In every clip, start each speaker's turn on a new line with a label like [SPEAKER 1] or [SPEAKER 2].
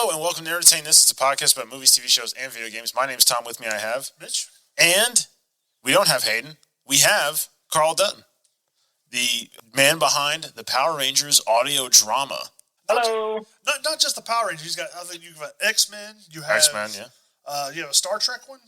[SPEAKER 1] Hello and welcome to Entertain This. It's a podcast about movies, TV shows, and video games. My name's Tom. With me I have
[SPEAKER 2] Mitch.
[SPEAKER 1] And we don't have Hayden. We have Karl Dutton, the man behind the Power Rangers audio drama.
[SPEAKER 3] Hello.
[SPEAKER 2] Not just the Power Rangers. I think you've got X-Men. You have
[SPEAKER 1] X-Men, yeah.
[SPEAKER 2] You have a Star Trek one.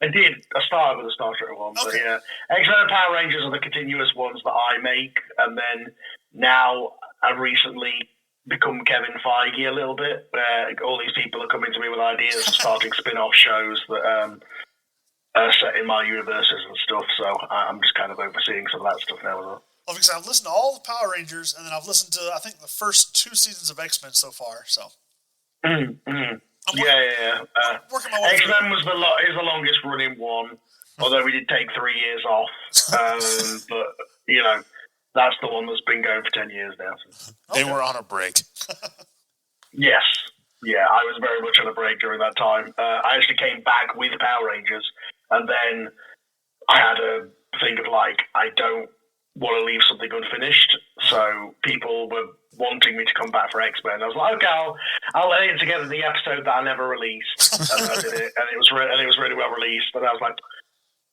[SPEAKER 3] I did. I started with the Star Trek one, but yeah. X-Men and Power Rangers are the continuous ones that I make, and then now I've recently become Kevin Feige a little bit, where all these people are coming to me with ideas for starting spin-off shows that are set in my universes and stuff, so I'm just kind of overseeing some of that stuff now as well.
[SPEAKER 2] Well, because I've listened to all the Power Rangers, and then I've listened to, I think, the first 2 seasons of X-Men so far, so. Working my way
[SPEAKER 3] X-Men is the longest running one, although we did take 3 years off, but, you know, that's the one that's been going for 10 years now. So.
[SPEAKER 1] They were on a break.
[SPEAKER 3] Yes. Yeah, I was very much on a break during that time. I actually came back with Power Rangers, and then I had a thing of like, I don't want to leave something unfinished, so people were wanting me to come back for X-Men. I was like, okay, I'll edit together the episode that I never released, and I did it, and it was really well released. And I was like,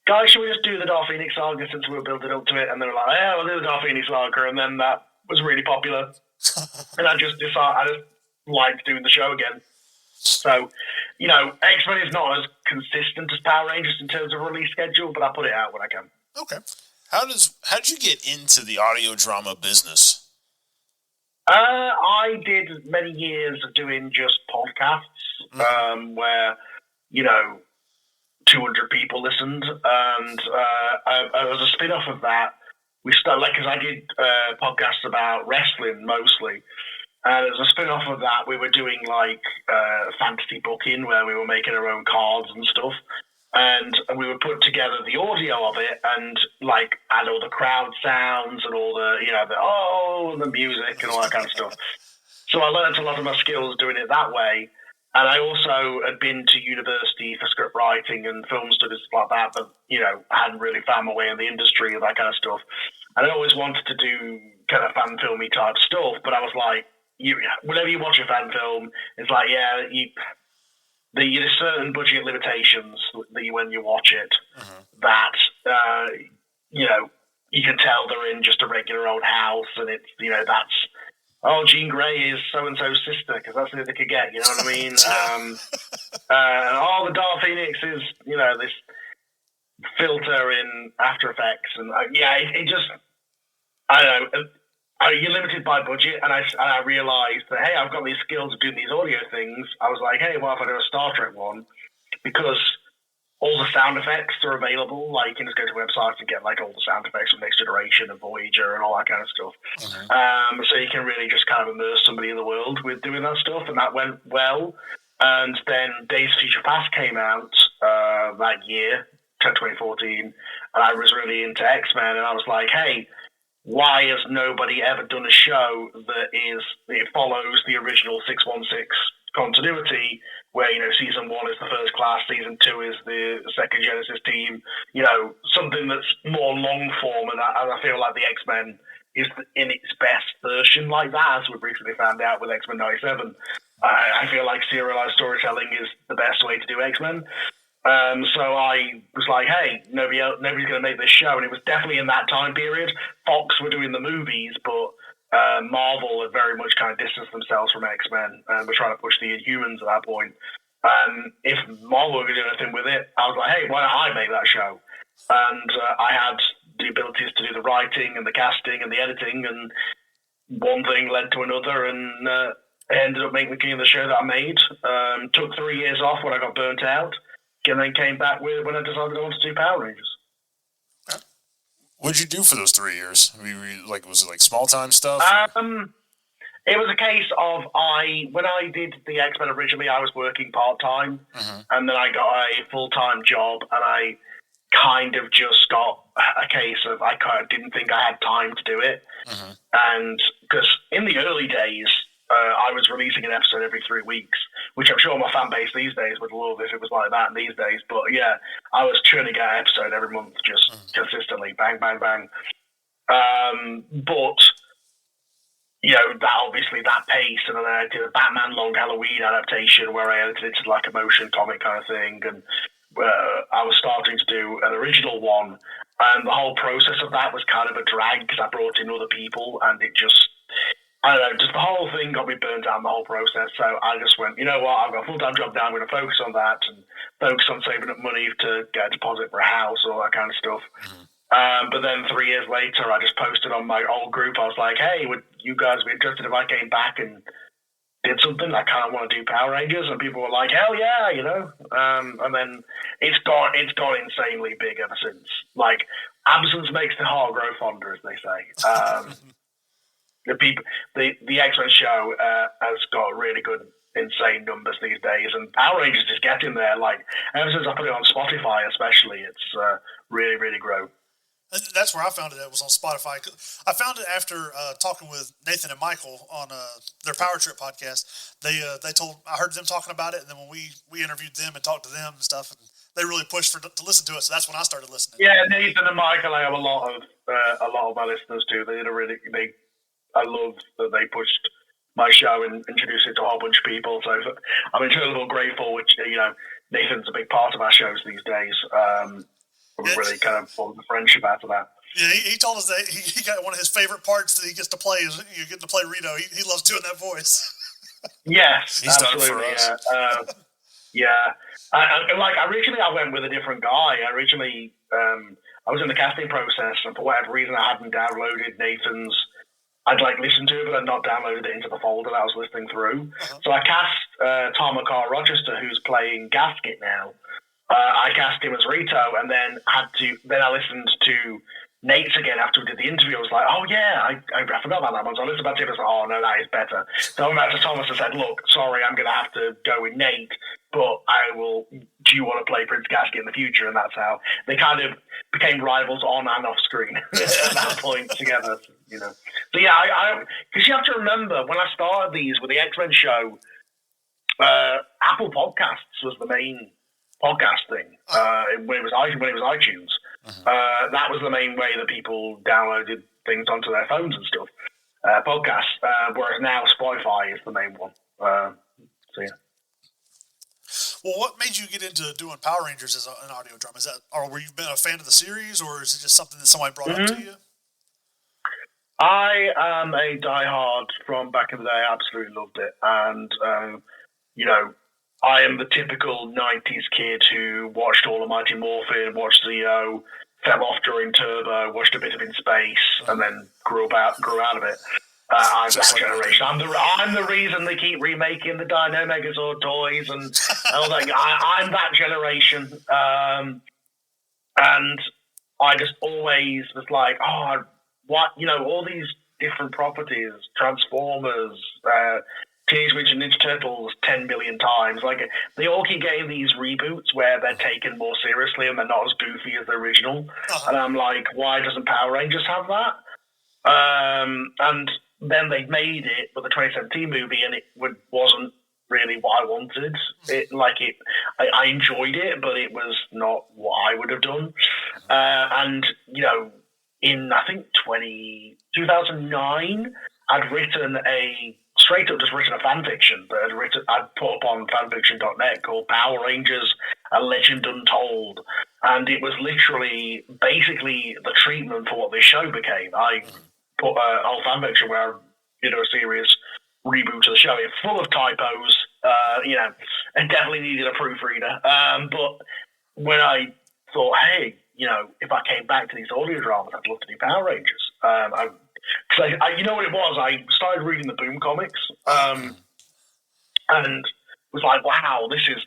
[SPEAKER 3] guys, should we just do the Dark Phoenix saga since we were building up to it? And they were like, yeah, we'll do the Dark Phoenix saga, and then that was really popular, and I just liked doing the show again. So, you know, X-Men is not as consistent as Power Rangers in terms of release schedule, but I put it out when I can.
[SPEAKER 1] Okay. How did you get into the audio drama business?
[SPEAKER 3] I did many years of doing just podcasts, where, you know, 200 people listened, and as a spin-off of that, we started, like, because I did podcasts about wrestling mostly, and as a spin-off of that, we were doing, like, fantasy booking, where we were making our own cards and stuff, and we would put together the audio of it and, like, add all the crowd sounds and all the, you know, and the music and all that kind of stuff. So I learned a lot of my skills doing it that way. And I also had been to university for script writing and film studies like that, but, you know, I hadn't really found my way in the industry and that kind of stuff. And I always wanted to do kind of fan filmy type stuff, but I was like, whenever you watch a fan film, it's like, yeah, there's certain budget limitations when you watch it that, you know, you can tell they're in just a regular old house, and it's, you know, that's, Jean Grey is so-and-so's sister, because that's who they could get, you know what I mean? The Dark Phoenix is, you know, this filter in After Effects, and it just, I don't know, you're limited by budget, and I realised that, hey, I've got these skills of doing these audio things. I was like, hey, what if I do a Star Trek one? Because all the sound effects are available. Like, you can just go to websites and get, like, all the sound effects from Next Generation and Voyager and all that kind of stuff. So you can really just kind of immerse somebody in the world with doing that stuff, and that went well. And then Days of Future Past came out that year, 2014, and I was really into X-Men, and I was like, hey, why has nobody ever done a show that it follows the original 616 continuity, where, you know, season 1 is the first class, season 2 is the second Genesis team, you know, something that's more long form, and I feel like the X-Men is in its best version like that, as we've recently found out with X-Men 97. I feel like serialized storytelling is the best way to do X-Men. So I was like, hey, nobody's going to make this show. And it was definitely in that time period. Fox were doing the movies, but Marvel had very much kind of distanced themselves from X-Men, and were trying to push the Inhumans at that point. If Marvel were going to do anything with it, I was like, hey, why don't I make that show? And I had the abilities to do the writing and the casting and the editing, and one thing led to another, and I ended up making the show that I made. Took 3 years off when I got burnt out, and then came back when I decided I wanted to do Power Rangers.
[SPEAKER 1] What did you do for those 3 years? Was it like small time stuff?
[SPEAKER 3] It was a case of when I did the X-Men originally, I was working part-time, and then I got a full-time job, and I kind of just got a case of I kind of didn't think I had time to do it. And because in the early days, I was releasing an episode every 3 weeks, which I'm sure my fan base these days would love if it was like that these days. But yeah, I was churning out an episode every month, just consistently, bang, bang, bang. But that obviously that pace, and then I did a Batman Long Halloween adaptation where I edited it to like a motion comic kind of thing, and I was starting to do an original one, and the whole process of that was kind of a drag because I brought in other people, and it just, I don't know, just the whole thing got me burnt out, the whole process. So I just went, you know what, I've got a full-time job now, I'm going to focus on that and focus on saving up money to get a deposit for a house, all that kind of stuff. But then 3 years later, I just posted on my old group, I was like, hey, would you guys be interested if I came back and did something? I kind of want to do Power Rangers. And people were like, hell yeah, and then it's gone insanely big ever since. Like, absence makes the heart grow fonder, as they say. The X-Men show has got really good, insane numbers these days, and Power Rangers is getting there. Like, ever since I put it on Spotify, especially, it's really, really grown.
[SPEAKER 2] That's where I found it. It was on Spotify. I found it after talking with Nathan and Michael on their Power Trip podcast. I heard them talking about it, and then when we interviewed them and talked to them and stuff, and they really pushed to listen to it. So that's when I started listening.
[SPEAKER 3] Yeah, Nathan and Michael, I have a lot of my listeners too. I love that they pushed my show and introduced it to a whole bunch of people. So I'm eternally grateful. Which Nathan's a big part of our shows these days. We really kind of formed a friendship after that.
[SPEAKER 2] Yeah, he told us that he got one of his favorite parts that he gets to play is you get to play Rito. He loves doing that voice.
[SPEAKER 3] Yes,
[SPEAKER 1] he's done it for
[SPEAKER 3] us. Yeah. Originally I went with a different guy. Originally, I was in the casting process, and for whatever reason, I hadn't downloaded Nathan's. I'd listened to it, but I'd not downloaded it into the folder that I was listening through. So I cast Tom or Carl Rochester, who's playing Gasket now. I cast him as Rito, and then I listened to Nate's again after we did the interview. I was like, oh yeah, I forgot about that one. So I listened back to it and I was like, oh no, that is better. So I went back to Thomas and said, look, sorry, I'm going to have to go with Nate, but do you want to play Prince Gasket in the future? And that's how they kind of became rivals on and off screen at that point together, So yeah, because you have to remember, when I started these with the X-Men show, Apple Podcasts was the main podcast thing when it was iTunes. That was the main way that people downloaded things onto their phones and stuff. Podcasts, whereas now Spotify is the main one. So yeah.
[SPEAKER 2] Well, what made you get into doing Power Rangers as an audio drama? Is that, or were you been a fan of the series, or is it just something that somebody brought up to you?
[SPEAKER 3] I am a diehard from back in the day. I absolutely loved it, and I am the typical 90s kid who watched all of Mighty Morphin, watched Zeo, fell off during Turbo, watched a bit of In Space, and then grew out of it. I'm that generation. I'm the reason they keep remaking the Dino Megazord toys and all that. I'm that generation. And I just always was like, all these different properties, Transformers, Teenage Mutant Ninja Turtles 10 million times. They all keep getting these reboots where they're taken more seriously and they're not as goofy as the original. And I'm like, why doesn't Power Rangers have that? And then they made it with the 2017 movie, and it wasn't really what I wanted. I enjoyed it, but it was not what I would have done. In I think 2009, I'd written a fan fiction that I'd put up on fanfiction.net called Power Rangers: A Legend Untold, and it was literally basically the treatment for what this show became. I put a whole fan fiction where I did a serious reboot of the show. It's full of typos, and definitely needed a proofreader. But when I thought, hey, if I came back to these audio dramas, I'd love to do Power Rangers. You know what it was? I started reading the Boom comics, and was like, wow, this is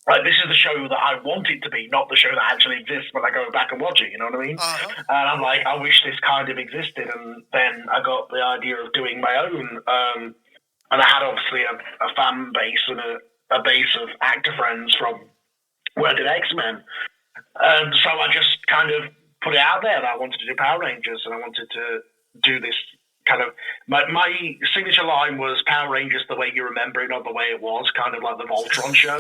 [SPEAKER 3] the show that I want it to be, not the show that actually exists when I go back and watch it, you know what I mean? And I'm like, I wish this kind of existed, and then I got the idea of doing my own, and I had obviously a fan base and a base of actor friends from where I did X-Men, and so I just kind of put it out there that I wanted to do Power Rangers, and I wanted to do this kind of, my signature line was Power Rangers the way you remember it, not the way it was, kind of like the Voltron show.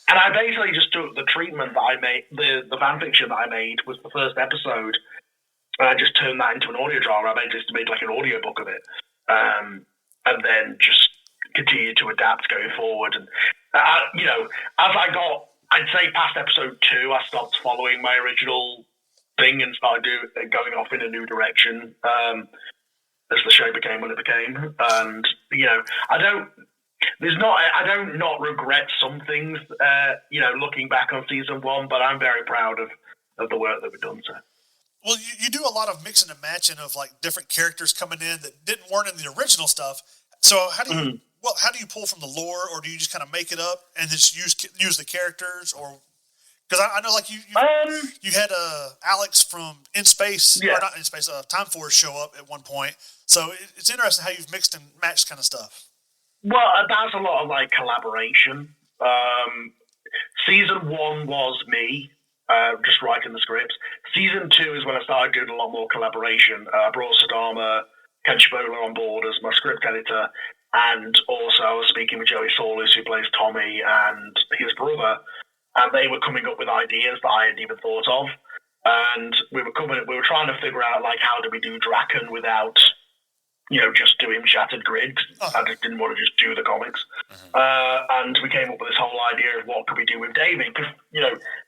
[SPEAKER 3] And I basically just took the treatment that I made, the fan fiction that I made was the first episode, And I just turned that into an audio drama. I just made like an audio book of it, and then just continued to adapt going forward. And as I got, I'd say past episode 2, I stopped following my original thing and started going off in a new direction. As the show became what it became, and I don't not regret some things. Looking back on season 1, but I'm very proud of the work that we've done. So.
[SPEAKER 2] Well, you do a lot of mixing and matching of like different characters coming in that weren't in the original stuff. So how do you how do you pull from the lore, or do you just kind of make it up and just use the characters, or because I know like you had Alex from In Space, or not In Space, Time Force show up at one point. So it's interesting how you've mixed and matched kind of stuff.
[SPEAKER 3] Well, that's a lot of like collaboration. Season 1 was me. Just writing the scripts. Season 2 is when I started doing a lot more collaboration. I brought Sadama Kenchibola on board as my script editor, and also I was speaking with Joey Solis, who plays Tommy, and his brother, and they were coming up with ideas that I hadn't even thought of. And we were trying to figure out like how do we do Draken without just doing Shattered Grid. I just didn't want to just do the comics. And we came up with this whole idea of what could we do with David. Because,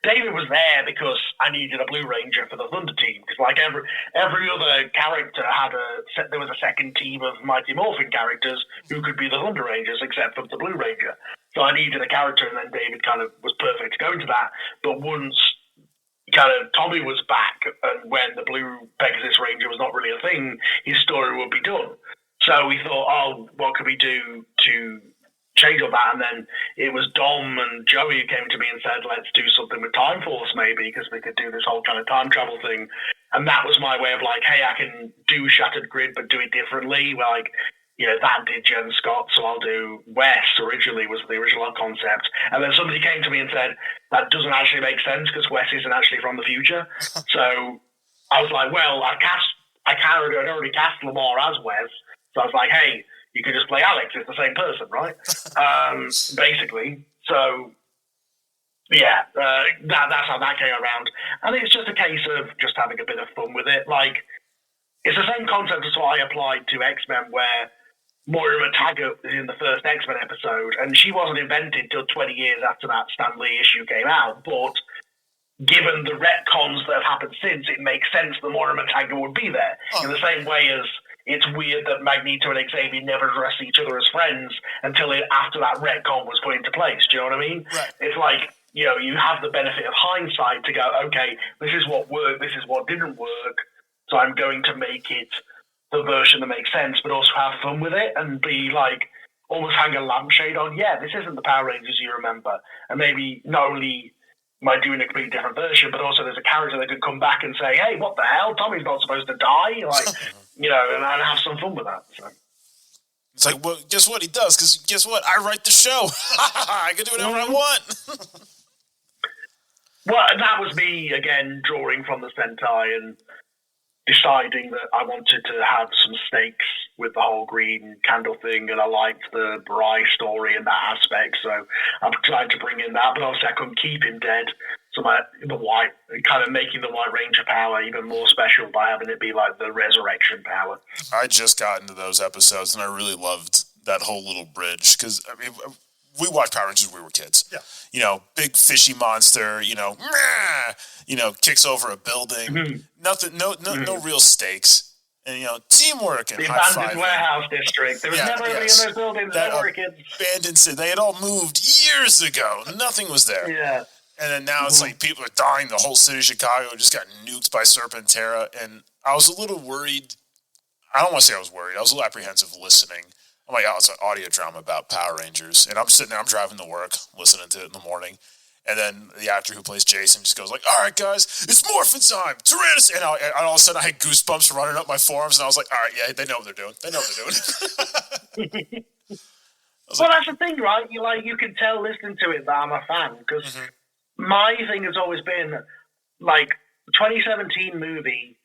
[SPEAKER 3] David was there because I needed a Blue Ranger for the Thunder team. Because like every other character there was a second team of Mighty Morphin characters who could be the Thunder Rangers except for the Blue Ranger. So I needed a character, and then David kind of was perfect to go into that. But once kind of Tommy was back, and when the Blue Pegasus Ranger was not really a thing, his story would be done. So we thought, what could we do to change all that? And then it was Dom and Joey who came to me and said, let's do something with Time Force maybe, because we could do this whole kind of time travel thing. And that was my way of like, hey, I can do Shattered Grid but do it differently. Like, that did Jen Scott, so I'll do Wes. Originally was the original concept. And then somebody came to me and said, that doesn't actually make sense because Wes isn't actually from the future. So I was like, well, I'd already cast Lamar as Wes. So I was like, hey, you can just play Alex. It's the same person, right? Basically. So, yeah, that's how that came around. And it's just a case of just having a bit of fun with it. Like, it's the same concept as what I applied to X-Men, where Moira McTaggart is in the first X-Men episode, and she wasn't invented till 20 years after that Stan Lee issue came out. But given the retcons that have happened since, it makes sense that Moira McTaggart would be there. In the same way as it's weird that Magneto and Xavier never addressed each other as friends until after that retcon was put into place. Do you know what I mean?
[SPEAKER 2] Right.
[SPEAKER 3] It's like, you have the benefit of hindsight to go, okay, this is what worked, this is what didn't work, so I'm going to make it the version that makes sense, but also have fun with it and be like, almost hang a lampshade on, this isn't the Power Rangers you remember. And maybe not only am I doing a completely different version, but also there's a character that could come back and say, hey, what the hell? Tommy's not supposed to die. Like, and have some fun with that. So.
[SPEAKER 1] It's like, well, guess what? He does, because guess what? I write the show. I can do whatever I want.
[SPEAKER 3] Well, and that was me, again, drawing from the Sentai and deciding that I wanted to have some stakes with the whole green candle thing, and I liked the Bry story in that aspect, so I'm trying to bring in that, but obviously I couldn't keep him dead, so the white, kind of making the White Ranger power even more special by having it be like the resurrection power.
[SPEAKER 1] I just got into those episodes, and I really loved that whole little bridge, because, I mean, we watched Power Rangers when we were kids.
[SPEAKER 2] Yeah.
[SPEAKER 1] Big fishy monster, kicks over a building. Mm-hmm. Nothing, no real stakes. And, teamwork and
[SPEAKER 3] the abandoned warehouse district. There was never anybody in those buildings. That
[SPEAKER 1] abandoned city. They had all moved years ago. Nothing was there.
[SPEAKER 3] Yeah.
[SPEAKER 1] And then now it's like people are dying. The whole city of Chicago just got nuked by Serpentera. And I was a little worried. I don't want to say I was worried. I was a little apprehensive listening. I'm like, it's an audio drama about Power Rangers. And I'm sitting there, I'm driving to work, listening to it in the morning. And then the actor who plays Jason just goes like, all right, guys, it's morphin' time. Tyrannus. And all of a sudden I had goosebumps running up my forearms. And I was like, all right, yeah, they know what they're doing. They know what they're doing.
[SPEAKER 3] Well, that's the thing, right? You can tell listening to it that I'm a fan. Because my thing has always been, like, 2017 movie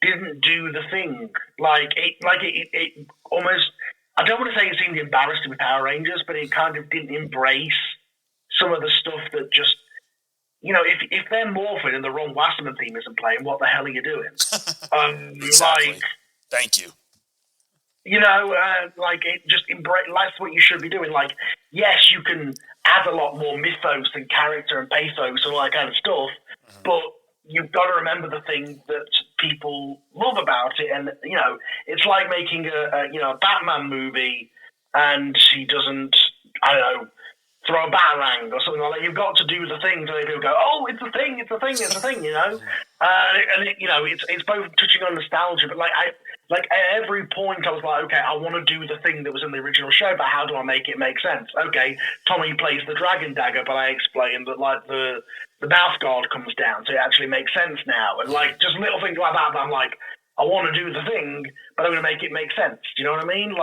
[SPEAKER 3] didn't do the thing. It almost... I don't want to say it seemed embarrassed to be Power Rangers, but it kind of didn't embrace some of the stuff that just if they're morphing and the Ron Wasserman theme isn't playing, what the hell are you doing?
[SPEAKER 1] Exactly. Thank you.
[SPEAKER 3] It just embrace. That's what you should be doing. Like, yes, you can add a lot more mythos and character and pathos and all that kind of stuff, but you've got to remember the thing that people love about it. And it's like making a Batman movie, and he doesn't, I don't know, throw a batarang or something like that. You've got to do the thing so people go, oh, it's a thing, it's a thing, it's a thing, it's both touching on nostalgia, but at every point I was like, okay, I want to do the thing that was in the original show, but how do I make it make sense? Okay, Tommy plays the dragon dagger, but I explained that the mouth guard comes down, so it actually makes sense now. And just little things like that I'm like, I want to do the thing, but I'm going to make it make sense. Do you know what I mean?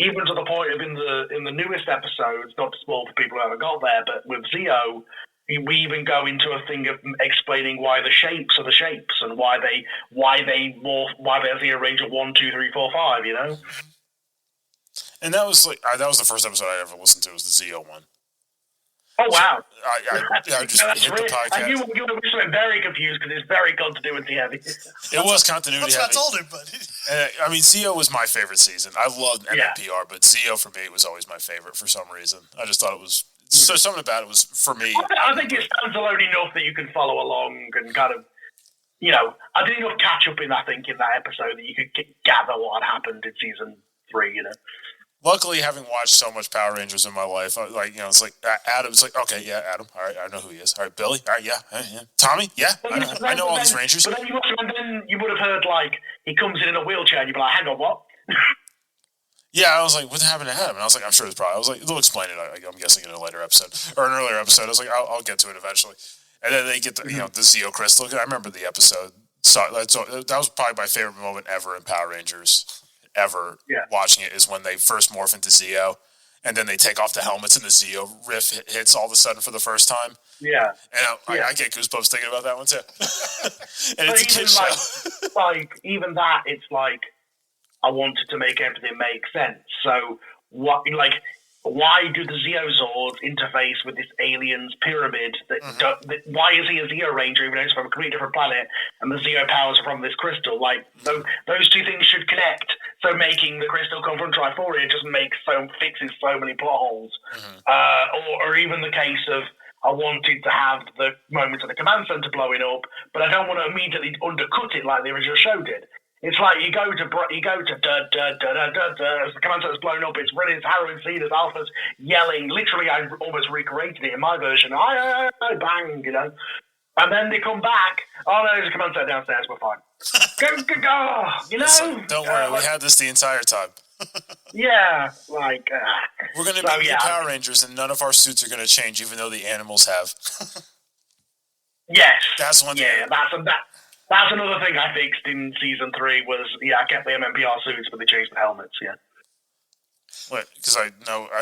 [SPEAKER 3] Even to the point of in the newest episodes, not to spoil for people who haven't got there, but with Zeo, we even go into a thing of explaining why the shapes are the shapes and why they're Zeo Ranger 1, 2, 3, 4, 5.
[SPEAKER 1] And that was that was the first episode I ever listened to. Was the Zeo one.
[SPEAKER 3] Oh wow!
[SPEAKER 1] I just hit the podcast.
[SPEAKER 3] And you would be something very confused because it's very continuity heavy.
[SPEAKER 1] It was continuity heavy.
[SPEAKER 2] That's what I told him, but
[SPEAKER 1] Zeo was my favorite season. I loved MMPR, but Zeo for me was always my favorite for some reason. I just thought it was something about it was for me.
[SPEAKER 3] I think it stands alone enough that you can follow along and kind of, I did enough catch up in that episode that you could gather what had happened in season 3.
[SPEAKER 1] Luckily, having watched so much Power Rangers in my life, it's like Adam's like, okay, yeah, Adam, all right, I know who he is. All right, Billy, all right, yeah. Tommy, yeah, I know all these Rangers.
[SPEAKER 3] But then you would have heard, he comes in a wheelchair, and you'd be like, hang on, what?
[SPEAKER 1] Yeah, I was like, what happened to Adam? And I was like, I'm sure it's probably, I was like, they'll explain it, I'm guessing, in a later episode, or an earlier episode. I was like, I'll get to it eventually. And then they get the, the Zeo Crystal. I remember the episode. So that was probably my favorite moment ever in Power Rangers. Watching it is when they first morph into Zeo, and then they take off the helmets and the Zeo riff hits all of a sudden for the first time.
[SPEAKER 3] Yeah,
[SPEAKER 1] and I get goosebumps thinking about that one too. And it's a kid's
[SPEAKER 3] show. Even that, it's like I wanted to make everything make sense. So why do the Zeozords interface with this alien's pyramid? Why is he a Zeo Ranger even though he's from a completely different planet, and the Zeo powers are from this crystal? Those two things should connect. So making the crystal come from Triforia just fixes so many plot holes. Or even the case of I wanted to have the moment of the command center blowing up, but I don't want to immediately undercut it like the original show did. It's like you go to da da da da da da as the command center's blown up. It's running, it's harrowing scene as Alpha's yelling. Literally, I almost recreated it in my version. I bang, And then they come back. Oh no, there's a command center downstairs. We're fine. Go.
[SPEAKER 1] Don't worry, we had this the entire time.
[SPEAKER 3] Yeah,
[SPEAKER 1] we're going to be Power Rangers, and none of our suits are going to change, even though the animals have.
[SPEAKER 3] Yes,
[SPEAKER 1] that's one.
[SPEAKER 3] Yeah, that's another thing I fixed in season 3 was I kept the MMPR suits, but they changed the helmets. Yeah.
[SPEAKER 1] What? Because I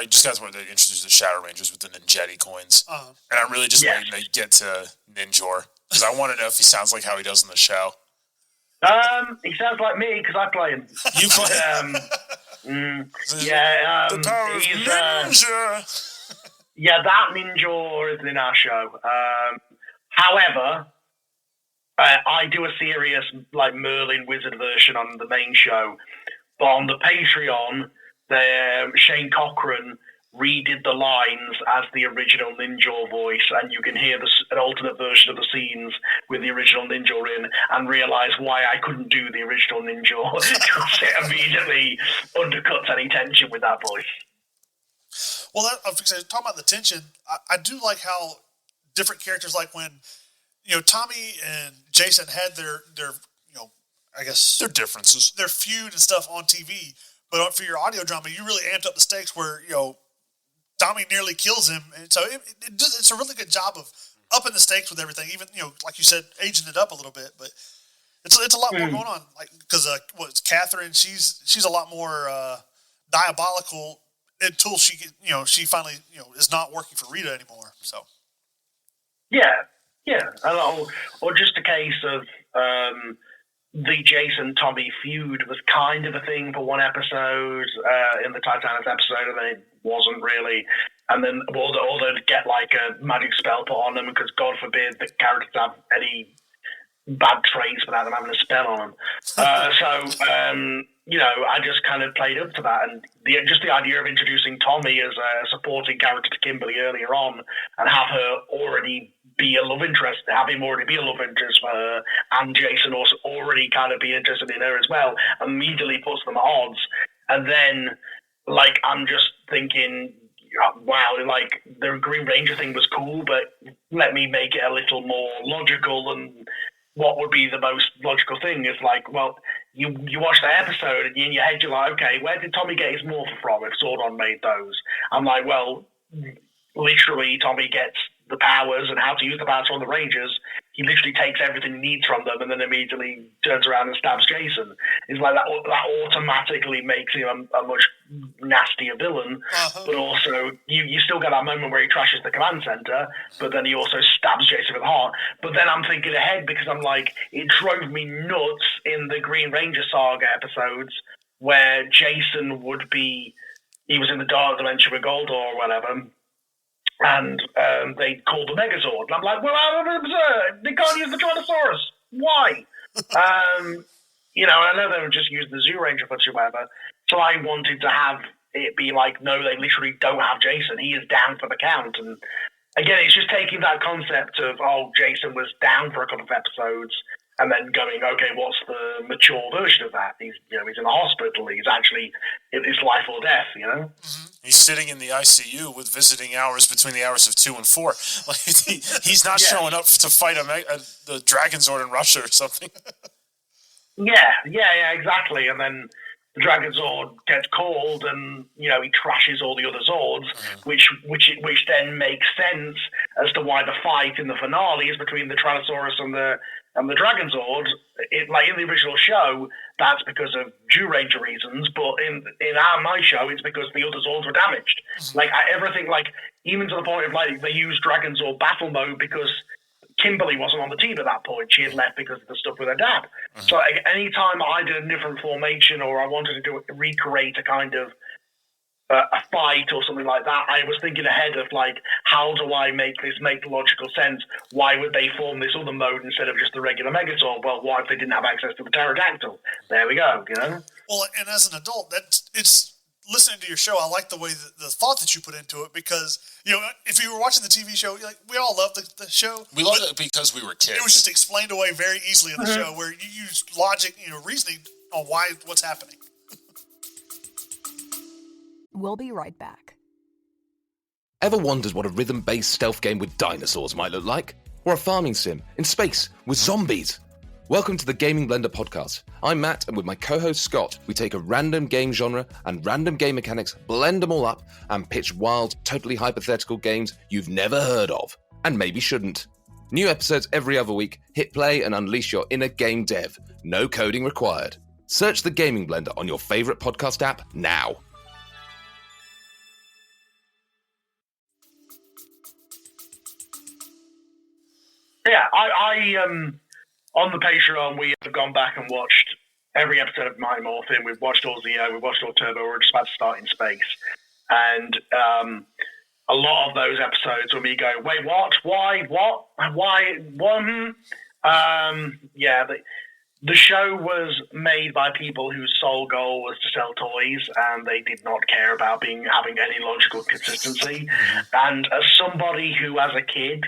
[SPEAKER 1] just got to introduce the Shadow Rangers with the Ninjetti coins, and I'm really just waiting to get to Ninjor because I want to know if he sounds like how he does in the show.
[SPEAKER 3] He sounds like me because I play him.
[SPEAKER 1] You play him?
[SPEAKER 3] The
[SPEAKER 1] power of Ninja.
[SPEAKER 3] That Ninja is in our show. However, I do a serious Merlin Wizard version on the main show, but on the Patreon, Shane Cochran redid the lines as the original Ninja voice, and you can hear an alternate version of the scenes with the original Ninja in, and realise why I couldn't do the original Ninja because it immediately undercuts any tension with that voice.
[SPEAKER 2] Well, talking about the tension, I do like how different characters, like when Tommy and Jason had their I guess
[SPEAKER 1] their differences,
[SPEAKER 2] their feud and stuff on TV, but for your audio drama, you really amped up the stakes where Tommy nearly kills him, and so it's a really good job of upping the stakes with everything. Even like you said, aging it up a little bit, but it's a lot more going on. Because Catherine? She's a lot more diabolical until she finally is not working for Rita anymore. So
[SPEAKER 3] yeah, or just a case of the Jason Tommy feud was kind of a thing for one episode in the Titanic episode, and then it wasn't really. and then or they'd get like a magic spell put on them because God forbid the characters have any bad traits without them having a spell on them. I just kind of played up to that, and just the idea of introducing Tommy as a supporting character to Kimberly earlier on, and have her already be a love interest, have him already be a love interest for her, and Jason also already kind of be interested in her as well, immediately puts them at odds. And then, like, I'm just thinking, wow, like, the Green Ranger thing was cool, but let me make it a little more logical. And what would be the most logical thing is like, well, you watch the episode and in your head you're like, okay, where did Tommy get his morph from if Zordon made those? I'm like, well, literally Tommy gets the powers and how to use the powers from the Rangers. He literally takes everything he needs from them and then immediately turns around and stabs Jason. It's like that automatically makes him a much nastier villain. But also, you still get that moment where he trashes the command center, but then he also stabs Jason in the heart. But then I'm thinking ahead because I'm like, it drove me nuts in the Green Ranger saga episodes where Jason he was in the Dark Dimension with Goldor or whatever, and they called the Megazord. And I'm like, well, they can't use the Tyrannosaurus. Why? I know they were just using the Zoo Ranger footage or whatever. So I wanted to have it be like, no, they literally don't have Jason. He is down for the count. And again, it's just taking that concept of, Jason was down for a couple of episodes, and then going, okay, what's the mature version of that? He's in a hospital. He's actually, it's life or death,
[SPEAKER 1] Mm-hmm. He's sitting in the ICU with visiting hours between the hours of 2 and 4. Like he's not showing up to fight the Dragon Zord in Russia or something.
[SPEAKER 3] Yeah, exactly. And then the Dragon Zord gets called, and he trashes all the other Zords, which then makes sense as to why the fight in the finale is between the Tyrannosaurus and the Dragon Zord. Like in the original show, that's because of Jew Ranger reasons, but in my show, it's because the other Zords were damaged. Like everything, like even to the point of like they used Dragon Zord battle mode because Kimberly wasn't on the team at that point. She had left because of the stuff with her dad. So anytime I did a different formation or I wanted to recreate a kind of a fight or something like that, I was thinking ahead of like, how do I make this make logical sense? Why would they form this other mode instead of just the regular Megazord? Well, what if they didn't have access to the pterodactyl? There we go,
[SPEAKER 2] Well, and as an adult, it's listening to your show, I like the way the thought that you put into it because, if you were watching the TV show, we all love the show.
[SPEAKER 1] We loved it because we were kids.
[SPEAKER 2] It was just explained away very easily in the show where you use logic, reasoning on what's happening.
[SPEAKER 4] We'll be right back.
[SPEAKER 5] Ever wondered what a rhythm-based stealth game with dinosaurs might look like? Or a farming sim in space with zombies? Welcome to the Gaming Blender podcast. I'm Matt, and with my co-host Scott, we take a random game genre and random game mechanics, blend them all up, and pitch wild, totally hypothetical games you've never heard of, and maybe shouldn't. New episodes every other week. Hit play and unleash your inner game dev. No coding required. Search the Gaming Blender on your favorite podcast app now.
[SPEAKER 3] Yeah, I on the Patreon, we have gone back and watched every episode of Mighty Morphin. We've watched all Zeo, we've watched all Turbo, we're just about to start in space. And a lot of those episodes were me going, wait, what? Why? What? Why? What? The show was made by people whose sole goal was to sell toys, and they did not care about having any logical consistency. And as somebody who, as a kid,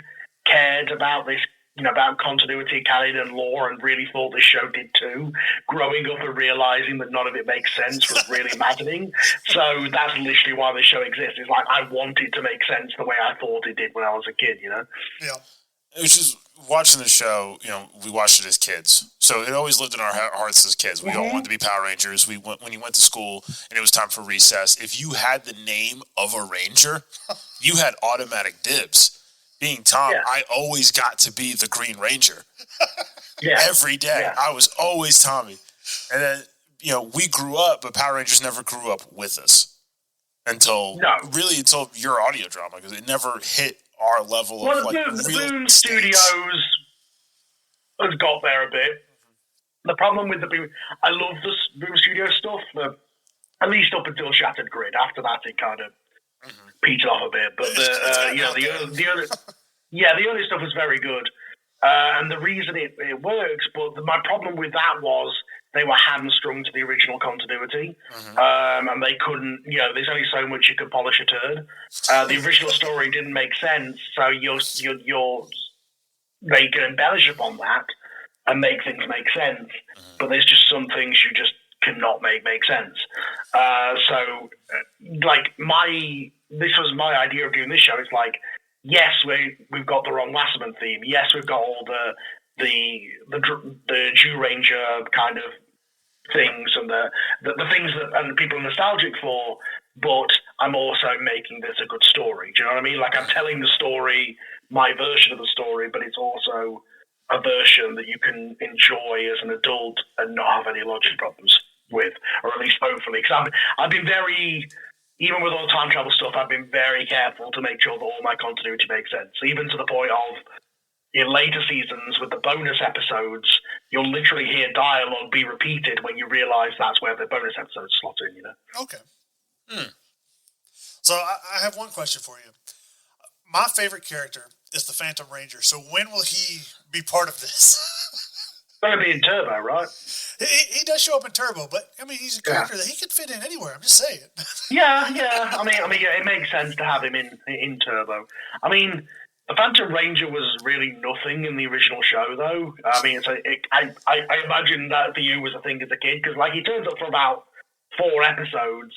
[SPEAKER 3] cared about this, about continuity, canon, and lore, and really thought this show did too. Growing up and realizing that none of it makes sense was really maddening. So that's literally why this show exists. It's like I wanted to make sense the way I thought it did when I was a kid.
[SPEAKER 2] Yeah.
[SPEAKER 1] Which is watching the show. We watched it as kids, so it always lived in our hearts as kids. We all wanted to be Power Rangers. When you went to school and it was time for recess, if you had the name of a Ranger, you had automatic dibs. Being Tom, I always got to be the Green Ranger. Every day. I was always Tommy. And then, we grew up, but Power Rangers never grew up with us until your audio drama, because it never hit our level of
[SPEAKER 3] the
[SPEAKER 1] real
[SPEAKER 3] Boom
[SPEAKER 1] stakes.
[SPEAKER 3] Studios has got there a bit. The problem with the Boom, I love the Boom Studio stuff, at least up until Shattered Grid. After that, it kind of petered off a bit. But the early stuff was very good. And the reason it works, but my problem with that was they were hamstrung to the original continuity, and they couldn't. There's only so much you could polish a turd. The original story didn't make sense, so they can embellish upon that and make things make sense. But there's just some things you just cannot make sense. This was my idea of doing this show. It's like, yes, we've got the wrong Lasserman theme. Yes, we've got all the Jew Ranger kind of things and the things that people are nostalgic for. But I'm also making this a good story. Do you know what I mean? Like, I'm telling the story, my version of the story, but it's also a version that you can enjoy as an adult and not have any logic problems with, or at least hopefully. Because I've been very. Even with all the time travel stuff, I've been very careful to make sure that all my continuity makes sense. Even to the point of, in later seasons, with the bonus episodes, you'll literally hear dialogue be repeated when you realise that's where the bonus episodes slot in,
[SPEAKER 2] Okay. So I have one question for you. My favorite character is the Phantom Ranger. So when will he be part of this?
[SPEAKER 3] It's going to be in Turbo, right?
[SPEAKER 2] He does show up in Turbo, but I mean, he's a character that he could fit in anywhere. I'm just saying.
[SPEAKER 3] Yeah. I mean, it makes sense to have him in Turbo. I mean, the Phantom Ranger was really nothing in the original show, though. I mean, I imagine that for you was a thing as a kid, because he turns up for about 4 episodes.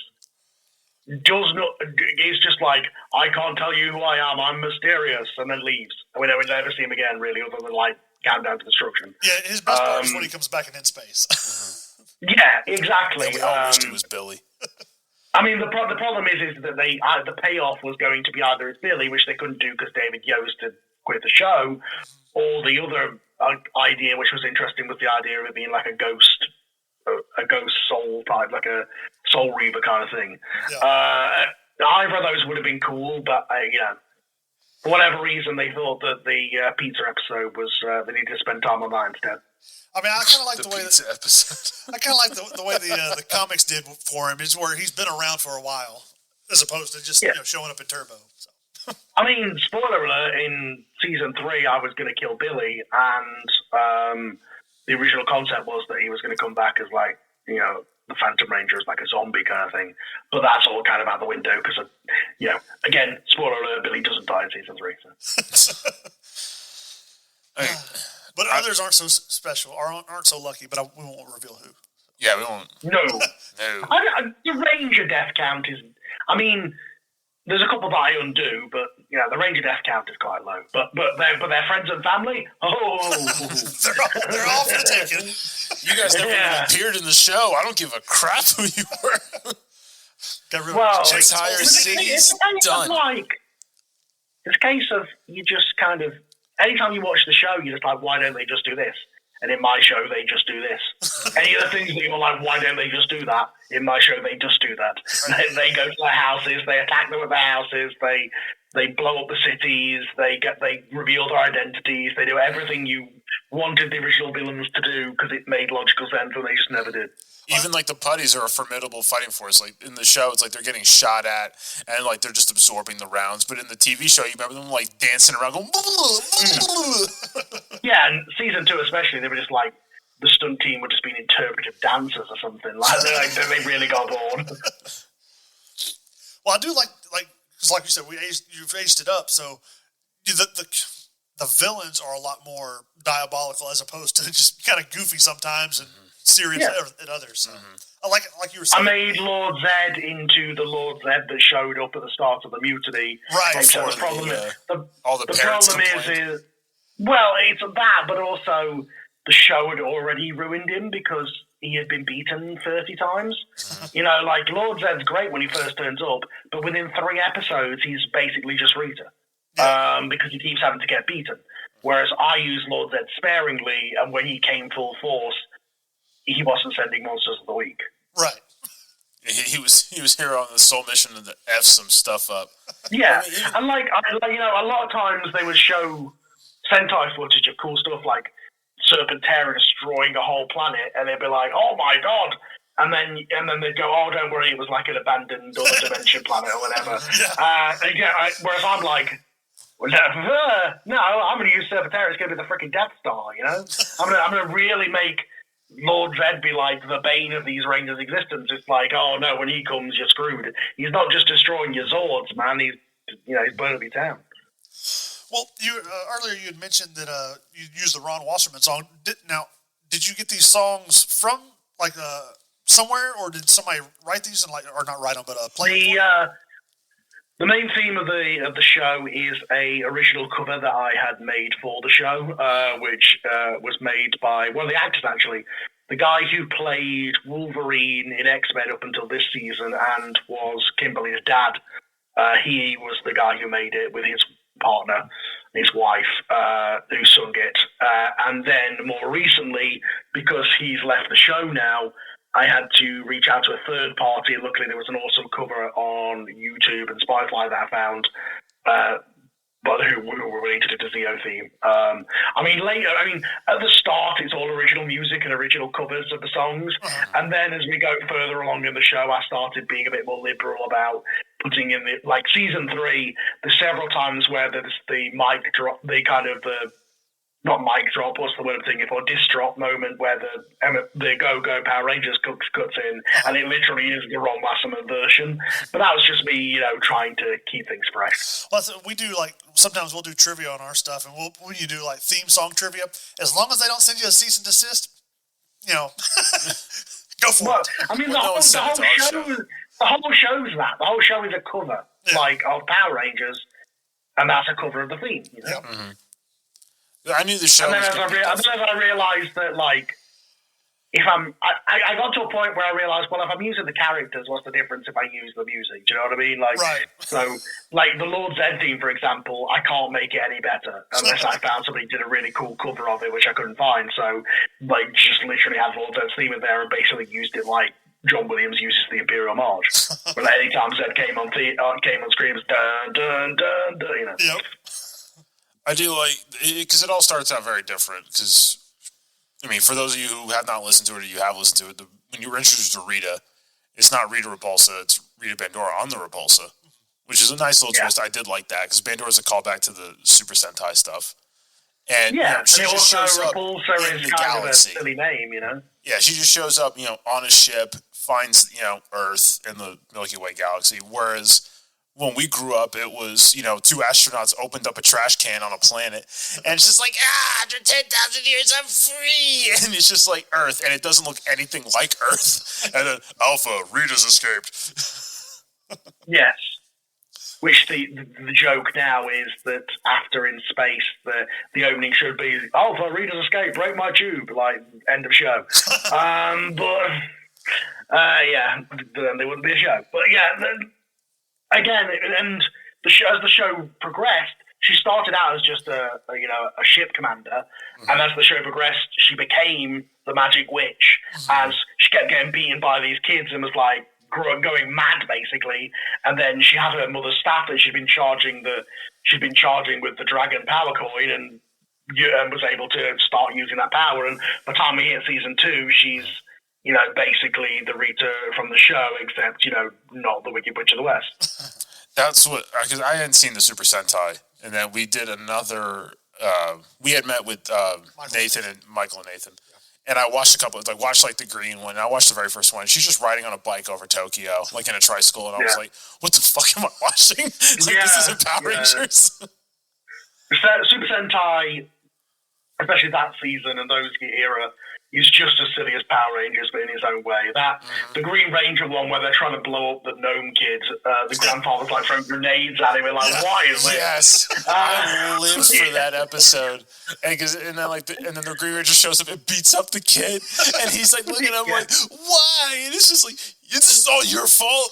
[SPEAKER 3] He's just like, I can't tell you who I am. I'm mysterious, and then leaves. And we never see him again, really, other than Countdown to Destruction.
[SPEAKER 2] Yeah, his best part is when he comes back and in space.
[SPEAKER 3] Yeah, exactly.
[SPEAKER 1] Yeah, we all wished it was Billy.
[SPEAKER 3] I mean, the problem is that the payoff was going to be either it's Billy, which they couldn't do because David Yost had quit the show, or the other idea, which was interesting, was the idea of it being like a ghost soul type, like a Soul Reaver kind of thing. Yeah. Either of those would have been cool, but for whatever reason, they thought that the pizza episode was they needed to spend time on that instead.
[SPEAKER 2] I mean, I kind of like the way
[SPEAKER 1] pizza episode.
[SPEAKER 2] I kind of like the way the comics did for him, is where he's been around for a while, as opposed to just showing up in Turbo. So.
[SPEAKER 3] I mean, spoiler alert: in season 3, I was going to kill Billy, and the original concept was that he was going to come back as the Phantom Ranger, as like a zombie kind of thing. But that's all kind of out the window because, again, spoiler alert: Billy doesn't die in season 3. So.
[SPEAKER 2] But others aren't so special, or aren't so lucky, but we won't reveal who.
[SPEAKER 1] Yeah, we won't.
[SPEAKER 3] No.
[SPEAKER 1] No.
[SPEAKER 3] The Ranger death count is... I mean, there's a couple that I undo, but, the Ranger death count is quite low. But their friends and family? Oh!
[SPEAKER 2] they're all for the taking.
[SPEAKER 1] You guys never even appeared in the show. I don't give a crap who you were. Entire city's done.
[SPEAKER 3] It's a case of you just kind of... Anytime you watch the show, you're just like, why don't they just do this? And in my show, they just do this. Any of the things that you're like, why don't they just do that? In my show, they just do that. They go to their houses, they attack them with their houses, they blow up the cities, they reveal their identities, they do everything you wanted the original villains to do because it made logical sense, and they just never did.
[SPEAKER 1] Even the putties are a formidable fighting force. Like in the show, it's like they're getting shot at and they're just absorbing the rounds. But in the TV show, you remember them dancing around going.
[SPEAKER 3] Yeah, and season 2 especially, they were just the stunt team were just being interpretive dancers or something. They really got bored.
[SPEAKER 2] Well, I do because like you said, you've aged it up. So the villains are a lot more diabolical as opposed to just kind of goofy sometimes and serious at others. So. I like you were saying.
[SPEAKER 3] I made Lord Zed into the Lord Zed that showed up at the start of the mutiny.
[SPEAKER 2] Right.
[SPEAKER 3] So the problem is, well, it's that, but also the show had already ruined him because he had been beaten 30 times. Lord Zed's great when he first turns up, but within 3 episodes, he's basically just Rita. Because he keeps having to get beaten. Whereas I used Lord Zed sparingly, and when he came full force, he wasn't sending monsters of the week.
[SPEAKER 2] Right.
[SPEAKER 1] He was here on the sole mission to F some stuff up.
[SPEAKER 3] Yeah, and a lot of times they would show Sentai footage of cool stuff like Serpentera destroying a whole planet, and they'd be like, "Oh my god!" And then they'd go, oh, don't worry, it was like an abandoned other dimension planet or whatever. Whereas I'm like, well, no, I'm going to use Serpentera. It's going to be the freaking Death Star, you know? I'm going to really make Lord Zed be like the bane of these Rangers' existence. It's like, oh no, when he comes, you're screwed. He's not just destroying your Zords, man. He's burning up your town.
[SPEAKER 2] Well, you earlier you had mentioned that you used the Ron Wasserman song. Did you get these songs from like somewhere, or did somebody write these and or not write them, but play them?
[SPEAKER 3] The main theme of the show is a original cover that I had made for the show, which was made by one of the actors, actually. The guy who played Wolverine in X-Men up until this season and was Kimberly's dad. He was the guy who made it with his partner, his wife, who sung it. And then more recently, because he's left the show now, I had to reach out to a third party. Luckily, there was an awesome cover on YouTube and Spotify that I found, but who were willing to do the Zeo theme. At the start, it's all original music and original covers of the songs. And then as we go further along in the show, I started being a bit more liberal about putting in season 3, there's several times where there's the mic drop, not mic drop, what's the word I'm thinking for, disc drop moment where the Go-Go Power Rangers cuts in, and it literally is the Ron Wasserman version. But that was just me, trying to keep things fresh.
[SPEAKER 2] Well, we do, sometimes we'll do trivia on our stuff, and when you do, theme song trivia, as long as they don't send you a cease and desist, go for it.
[SPEAKER 3] I mean, the whole show is that. The whole show is a cover, of Power Rangers, and that's a cover of the theme,
[SPEAKER 2] Yep.
[SPEAKER 1] Mm-hmm. I knew the show.
[SPEAKER 3] And then as I realized that, I got to a point where I realized, well, if I'm using the characters, what's the difference if I use the music? Do you know what I mean?
[SPEAKER 2] Right.
[SPEAKER 3] So, the Lord Zed theme, for example, I can't make it any better unless I found somebody who did a really cool cover of it, which I couldn't find. So, just literally had Lord Zed's theme in there and basically used it like John Williams uses the Imperial March. But anytime Zed came on screen, it was dun dun dun dun.
[SPEAKER 2] Yep.
[SPEAKER 1] I do because it all starts out very different. Because, for those of you who have not listened to it or you have listened to it, when you were introduced to Rita, it's not Rita Repulsa, it's Rita Bandora on the Repulsa, which is a nice little twist. I did like that because Bandora is a callback to the Super Sentai stuff. And she just shows up in the galaxy.
[SPEAKER 3] Of a silly name,
[SPEAKER 1] Yeah, she just shows up, on a ship, finds, Earth in the Milky Way galaxy, whereas when we grew up, it was, 2 astronauts opened up a trash can on a planet, and it's just after 10,000 years, I'm free, and it's just like Earth, and it doesn't look anything like Earth, and then Alpha, Rita's escaped.
[SPEAKER 3] Yes. Which the joke now is that after In Space, the opening should be, Alpha, Rita's escaped, break my tube, end of show. Then there wouldn't be a show. But again, and as the show progressed, she started out as just a ship commander, and as the show progressed, she became the Magic Witch as she kept getting beaten by these kids and was going mad basically. And then she had her mother's staff that she'd been charging with the Dragon Power Coin, and was able to start using that power. And by the time we hit season 2, she's basically the Rita from the show, except, not the Wicked Witch of the West.
[SPEAKER 1] That's what, because I hadn't seen the Super Sentai, and then we did another, we had met with Michael and Nathan, and I watched a couple, watched the green one, and I watched the very first one, she's just riding on a bike over Tokyo, in a tricycle, and I was like, what the fuck am I watching? This isn't Power Rangers.
[SPEAKER 3] Super Sentai, especially that season and those era, is just as silly as Power Rangers, but in its own way. The Green Ranger one where they're trying to blow up the gnome kids, the grandfather's throwing grenades at him, and why is this?
[SPEAKER 1] Yes, I lived for that episode, and then the Green Ranger shows up and beats up the kid, and he's looking at him why? And it's just this is all your fault,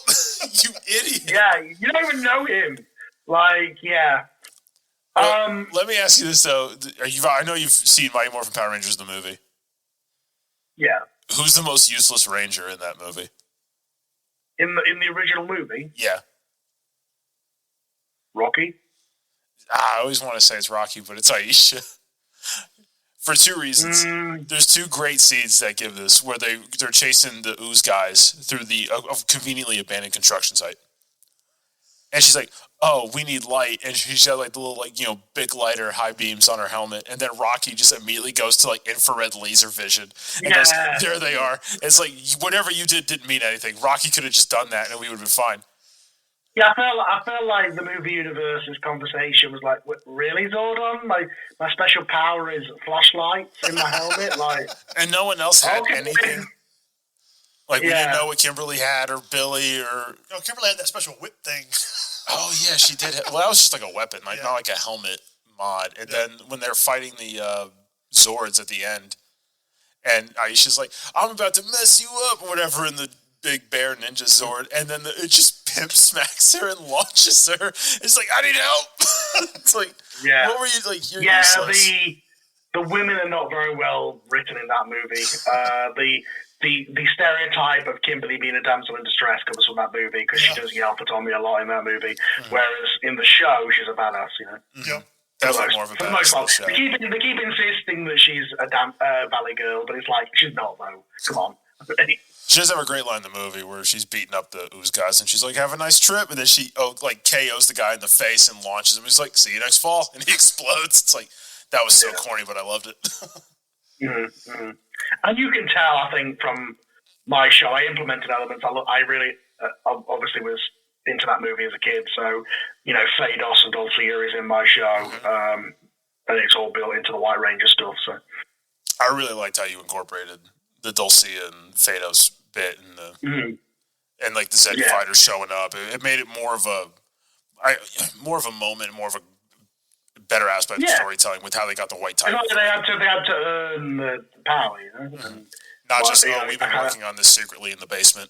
[SPEAKER 1] you idiot.
[SPEAKER 3] Yeah, you don't even know him.
[SPEAKER 1] Let me ask you this though: I know you've seen Mighty Morphin Power Rangers, the movie.
[SPEAKER 3] Yeah.
[SPEAKER 1] Who's the most useless Ranger in that movie?
[SPEAKER 3] In the original movie?
[SPEAKER 1] Yeah.
[SPEAKER 3] Rocky?
[SPEAKER 1] I always want to say it's Rocky, but it's Aisha. For two reasons. There's two great scenes that give this, where they're chasing the ooze guys through the conveniently abandoned construction site. And she's like, oh, we need light. And she's got like the little, like, you know, big lighter, high beams on her helmet. And then Rocky just immediately goes to like infrared laser vision and goes, there they are. It's like, whatever you did didn't mean anything. Rocky could have just done that and we would have been fine.
[SPEAKER 3] Yeah, I felt like the movie universe's conversation was like, really, Zordon? My special power is flashlights in my helmet? Like,
[SPEAKER 1] and no one else had anything. Like, we didn't know what Kimberly had, or Billy, or...
[SPEAKER 2] No, Kimberly had that special whip thing.
[SPEAKER 1] Oh, yeah, she did. Well, that was just like a weapon, like not like a helmet mod. And then when they're fighting the Zords at the end, and Aisha's like, I'm about to mess you up, or whatever, in the big bear ninja Zord, and then it just pimp smacks her and launches her. It's like, I need help! It's like, what were you, like, you're useless.
[SPEAKER 3] The women are not very well written in that movie. The stereotype of Kimberly being a damsel in distress comes from that movie, because she does yell for Tommy a lot in that movie, whereas in the show, she's a badass, you know?
[SPEAKER 2] Yeah.
[SPEAKER 1] Definitely more of a badass in the show.
[SPEAKER 3] They keep insisting that she's a valley girl, but it's like, she's not, though. Come on.
[SPEAKER 1] She does have a great line in the movie where she's beating up the ooze guys, and she's like, have a nice trip, and then she KOs the guy in the face and launches him. He's like, see you next fall, and he explodes. It's like, that was so corny, but I loved it.
[SPEAKER 3] Mm-hmm. And you can tell, I think, from my show, I implemented elements. I really obviously was into that movie as a kid, so, you know, Phaedos and Dulcia is in my show, and it's all built into the White Ranger stuff. So
[SPEAKER 1] I really liked how you incorporated the Dulcia and Phaedos bit and the and like the Zed fighters showing up. It made it more of a moment, more of a better aspect of storytelling with how they got the white title.
[SPEAKER 3] They had to earn the power, you know.
[SPEAKER 1] Not just we've been working on this secretly in the basement.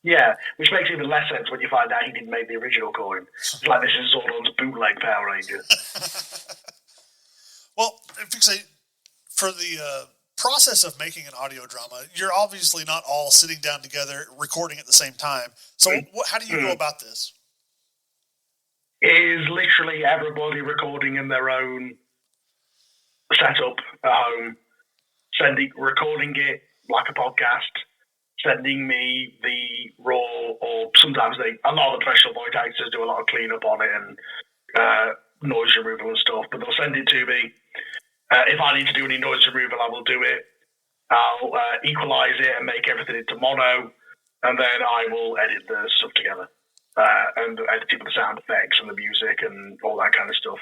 [SPEAKER 3] Yeah, which makes even less sense when you find out he didn't make the original coin. It's like, this is Zordon's bootleg Power Ranger.
[SPEAKER 2] Well, if you say, for the process of making an audio drama, you're obviously not all sitting down together recording at the same time. So how do you go about this?
[SPEAKER 3] It is literally everybody recording in their own setup at home, recording it like a podcast, sending me the raw, or sometimes a lot of the professional voice actors do a lot of cleanup on it and noise removal and stuff, but they'll send it to me. If I need to do any noise removal, I will do it. I'll equalize it and make everything into mono, and then I will edit the stuff together. And edit it with the sound effects and the music and all that kind of stuff.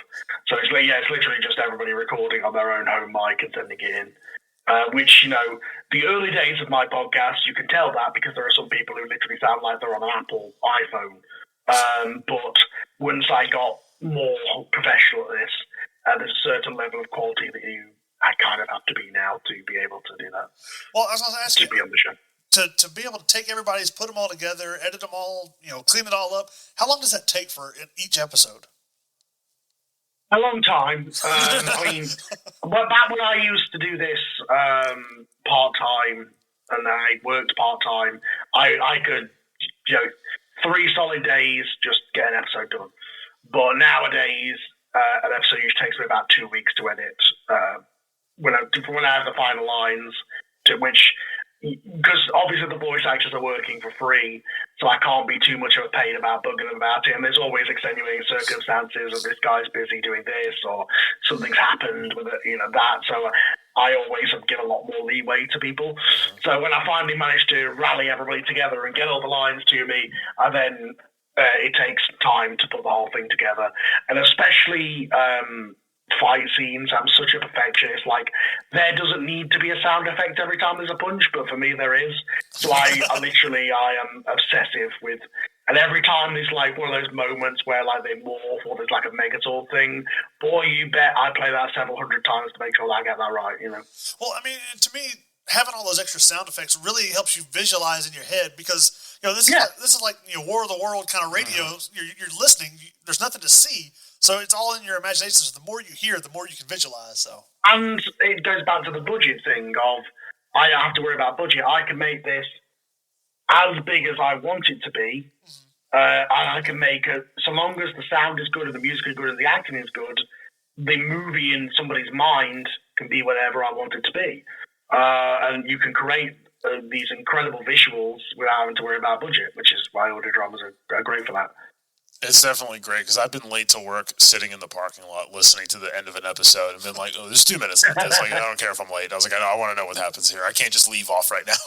[SPEAKER 3] So it's literally just everybody recording on their own home mic and sending it in. Which, you know, the early days of my podcast, you can tell that because there are some people who literally sound like they're on an Apple iPhone. But once I got more professional at this, there's a certain level of quality that I kind of have to be now to be able to do that.
[SPEAKER 2] Well, I was going to ask you,
[SPEAKER 3] be on the show.
[SPEAKER 2] To be able to take everybody's, put them all together, edit them all, you know, clean it all up, how long does that take for each episode?
[SPEAKER 3] A long time. I mean, back when I used to do this part-time, and I worked part-time, I could, you know, 3 solid days just get an episode done. But nowadays, an episode usually takes me about 2 weeks to edit. When I have the final lines, to which, because obviously the voice actors are working for free, so I can't be too much of a pain about bugging them about it. And there's always extenuating circumstances of this guy's busy doing this, or something's happened with it, you know, that. So I always give a lot more leeway to people. So when I finally managed to rally everybody together and get all the lines to me, I then it takes time to put the whole thing together, and especially fight scenes. I'm such a perfectionist. Like, there doesn't need to be a sound effect every time there's a punch, but for me there is. So I am obsessive with, and every time there's like one of those moments where like they morph or there's like a Megazord thing, boy, you bet I play that several hundred times to make sure that I get that right, you know.
[SPEAKER 2] Well, I mean, to me, having all those extra sound effects really helps you visualize in your head, because, you know, this is like, you know, War of the World kind of radio. You're listening. There's nothing to see. So it's all in your imagination. So the more you hear, the more you can visualize. So,
[SPEAKER 3] and it goes back to the budget thing of, I don't have to worry about budget. I can make this as big as I want it to be, and I can make it, so long as the sound is good and the music is good and the acting is good, the movie in somebody's mind can be whatever I want it to be. And you can create these incredible visuals without having to worry about budget, which is why audio dramas are great for that.
[SPEAKER 1] It's definitely great because I've been late to work, sitting in the parking lot, listening to the end of an episode, and been like, "Oh, there's 2 minutes left." It's like, I don't care if I'm late. I was like, I want to know what happens here. I can't just leave off right now.